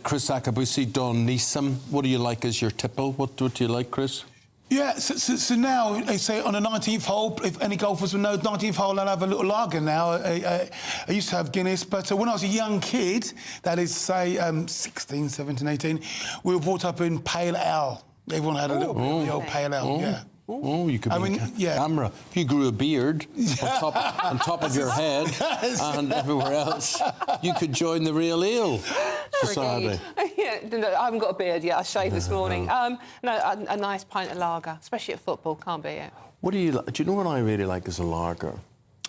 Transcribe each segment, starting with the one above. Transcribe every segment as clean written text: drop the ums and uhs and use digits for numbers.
Chris Akabusi, Don Neeson. What do you like as your tipple? What do you like, Chris? Yeah, so now they say on the 19th hole, if any golfers will know, 19th hole, I'll have a little lager now. I used to have Guinness, but when I was a young kid, that is, say, 16, 17, 18, we were brought up in pale ale. Everyone had a little bit of the old pale ale, yeah. Oh, you could be camera. If you grew a beard on top of your head and everywhere else, you could join the Real Ale Society. Yeah, no, I haven't got a beard yet. I shaved this morning. No, a nice pint of lager, especially at football, can't beat it. What do you like? Do you know what I really like as a lager?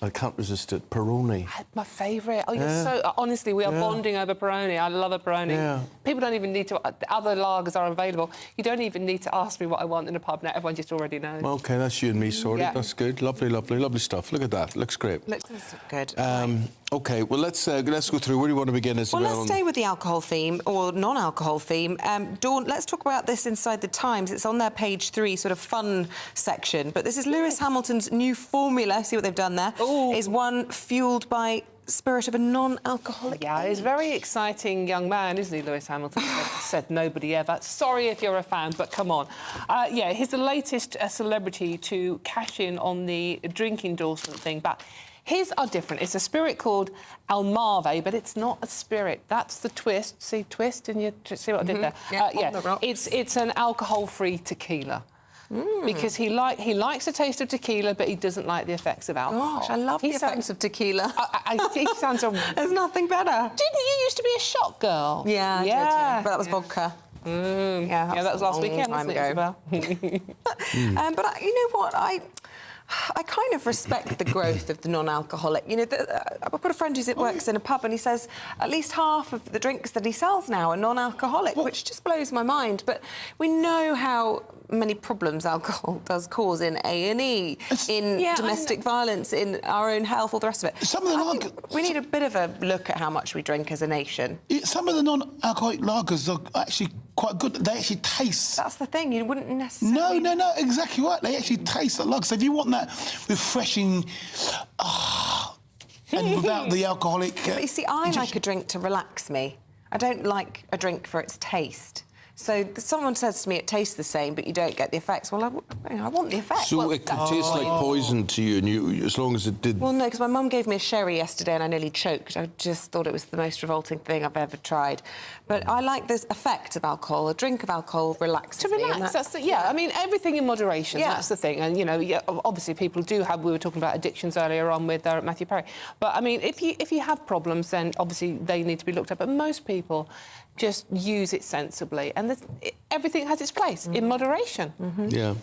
I can't resist it. Peroni. My favourite. Oh, you're so... Honestly, we are bonding over Peroni. I love a Peroni. Yeah. People don't even need to... Other lagers are available. You don't even need to ask me what I want in a pub now. Everyone just already knows. OK, that's you and me sorted. Yeah. That's good. Lovely, lovely, lovely stuff. Look at that. Looks great. Looks good. OK, well, let's go through. Where do you want to begin, Isabel? Well, let's stay with the alcohol theme, or non-alcohol theme. Dawn, let's talk about this inside the Times. It's on their page 3, sort of fun section. But this is Lewis Hamilton's new formula. See what they've done there? Ooh. Is one fuelled by spirit of a non-alcoholic. Yeah, he's a very exciting young man, isn't he, Lewis Hamilton? Said nobody ever. Sorry if you're a fan, but come on. Yeah, he's the latest celebrity to cash in on the drink endorsement thing, but his are different. It's a spirit called Almave, but it's not a spirit. That's the twist. See, twist, and you see what I did there? Yeah, it's an alcohol-free tequila. Because he likes the taste of tequila, but he doesn't like the effects of alcohol. Gosh, I love the effects of tequila. He sounds There's nothing better. Didn't you used to be a shot girl? Yeah, I did, yeah. But that was vodka. Yeah, that was last weekend, wasn't it, Isabel? But you know what? I kind of respect the growth of the non-alcoholic. You know, I've got a friend who works in a pub and he says at least half of the drinks that he sells now are non-alcoholic, which just blows my mind. But we know how many problems alcohol does cause in A&E, in domestic violence, in our own health, all the rest of it. Some of the we need a bit of a look at how much we drink as a nation. Some of the non-alcoholic lagers are actually quite good. They actually taste... That's the thing, you wouldn't necessarily... No, exactly right. They actually taste like lager. So if you want that refreshing... and without the alcoholic... But you see, I like a drink to relax me. I don't like a drink for its taste. So someone says to me it tastes the same, but you don't get the effects. Well, I want the effects. So it could taste like poison to you, and you, as long as it did... Well, no, because my mum gave me a sherry yesterday and I nearly choked. I just thought it was the most revolting thing I've ever tried. But I like this effect of alcohol. A drink of alcohol relaxes me. That's I mean, everything in moderation, that's the thing. And, you know, obviously people do have... We were talking about addictions earlier on with Matthew Perry. But, I mean, if you have problems, then obviously they need to be looked at. But most people just use it sensibly, and everything has its place in moderation. Yeah.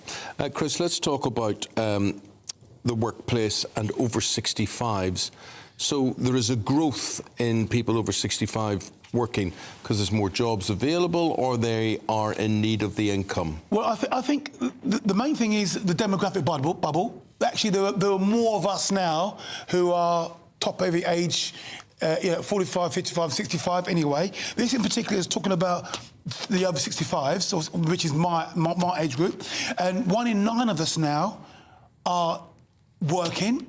Chris, let's talk about the workplace and over 65s. So there is a growth in people over 65 working because there's more jobs available, or they are in need of the income? Well, I think the main thing is the demographic bubble. Actually, there are more of us now who are top every age, 45, 55, 65 anyway. This in particular is talking about the over 65s, which is my age group. And 1 in 9 of us now are working.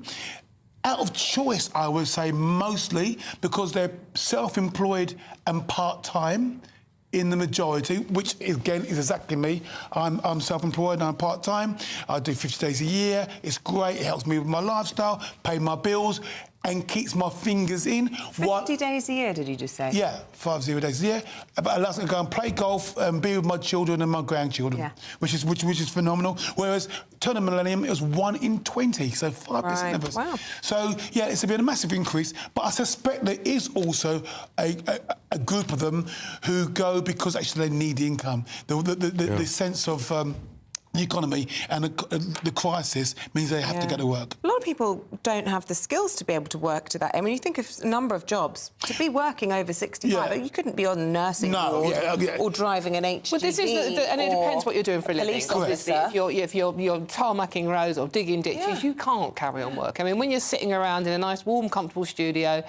Out of choice, I would say, mostly because they're self-employed and part-time in the majority, which, again, is exactly me. I'm self-employed and I'm part-time. I do 50 days a year. It's great. It helps me with my lifestyle, pay my bills, and keeps my fingers in. 50 days a year, did you just say? Yeah, 50 days a year. But allows me to go and play golf and be with my children and my grandchildren, which is phenomenal. Whereas turn of millennium, it was 1 in 20, so 5% of us. Wow. So yeah, it's been a massive increase. But I suspect there is also a group of them who go because actually they need the income. The sense of the economy and the crisis means they have to go to work. A lot of people don't have the skills to be able to work to that. I mean, you think of a number of jobs. To be working over 65, you couldn't be on a nursing ward or driving an HGV. Well, this is and it depends what you're doing for a living. Obviously, if you're tarmacking roads or digging ditches, you can't carry on work. I mean, when you're sitting around in a nice, warm, comfortable studio,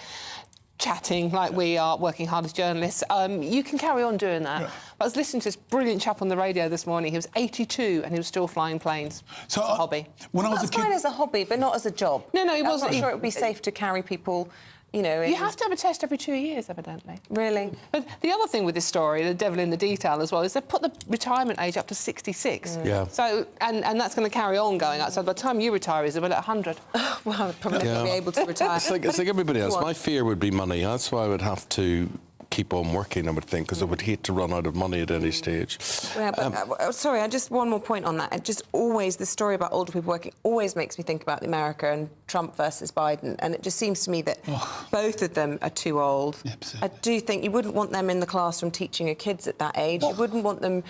chatting like we are, working hard as journalists, you can carry on doing that. I was listening to this brilliant chap on the radio this morning. He was 82 and he was still flying planes. So, as a hobby. When I was a kid... That's fine as a hobby, but not as a job. No, he wasn't. I'm not sure it would be safe to carry people you know... You have to have a test every 2 years, evidently. Really? But the other thing with this story, the devil in the detail as well, is they've put the retirement age up to 66. Yeah. So, and that's going to carry on going up. So by the time you retire, Isabel, at 100. Well, probably not be able to retire. It's like everybody else. My fear would be money. That's why I would have to keep on working, I would think, because I would hate to run out of money at any stage. Yeah, but, sorry, just one more point on that. It just always, the story about older people working always makes me think about America and Trump versus Biden, and it just seems to me that both of them are too old. Absolutely. I do think you wouldn't want them in the classroom teaching your kids at that age. You wouldn't want them...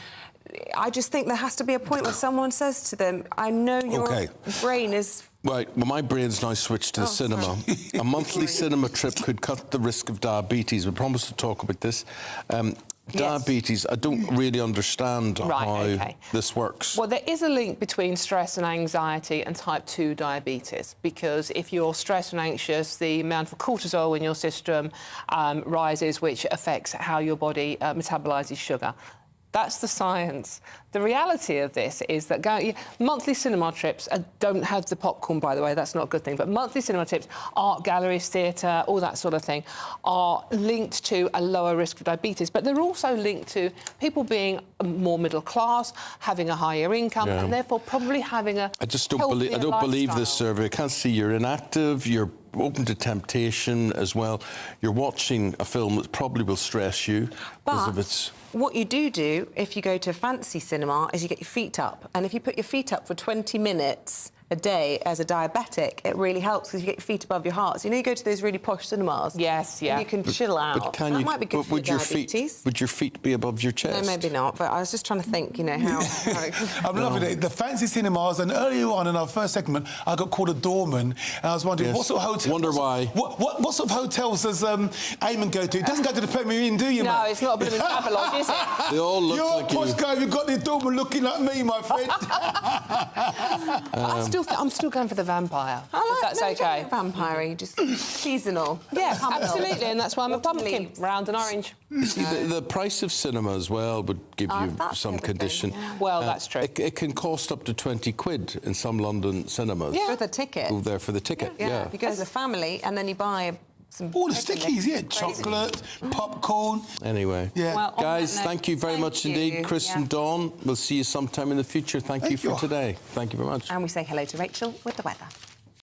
I just think there has to be a point where someone says to them, I know your brain is... Right, well, my brain's now switched to the cinema. A monthly cinema trip could cut the risk of diabetes. We promised to talk about this. Diabetes, I don't really understand how this works. Well, there is a link between stress and anxiety and type 2 diabetes, because if you're stressed and anxious, the amount of cortisol in your system rises, which affects how your body metabolises sugar. That's the science. The reality of this is that monthly cinema trips don't have the popcorn, by the way, that's not a good thing, but monthly cinema trips, art galleries, theatre, all that sort of thing, are linked to a lower risk of diabetes, but they're also linked to people being more middle class, having a higher income, and therefore probably having a I just don't believe this survey. I can't see you're inactive, you're open to temptation as well. You're watching a film that probably will stress you because of its... What you do if you go to a fancy cinema is you get your feet up. And if you put your feet up for 20 minutes a day as a diabetic, it really helps because you get your feet above your heart. So you go to those really posh cinemas. Yes, yeah. And you can chill out. But can that you, might be good for would your feet? Would your feet be above your chest? No, maybe not. But I was just trying to think, you know, how... I'm loving it. The fancy cinemas, and earlier on in our first segment, I got called a doorman, and I was wondering what sort of hotel... Wonder why. What sort of hotels does Eamonn go to? It doesn't go to the Premier Inn, do you, No, mate? it's not a bit of a Travelodge, is it? They all look like You're a posh guy, you've got the doorman looking like me, my friend. I'm still going for the vampire, if that's okay. Vampire, just seasonal. Yeah, absolutely, and that's why I'm a pumpkin, round and orange. You see, the price of cinema as well would give you some condition. Yeah. Well, that's true. It can cost up to 20 quid in some London cinemas. Yeah. For the ticket. Go there for the ticket, yeah. If you go as a family and then you buy some... All the stickies, chocolate, popcorn. Anyway. Yeah. Well, guys, thank you very much indeed. Chris and Dawn, we'll see you sometime in the future. Thank you for today. Thank you very much. And we say hello to Rachel with the weather.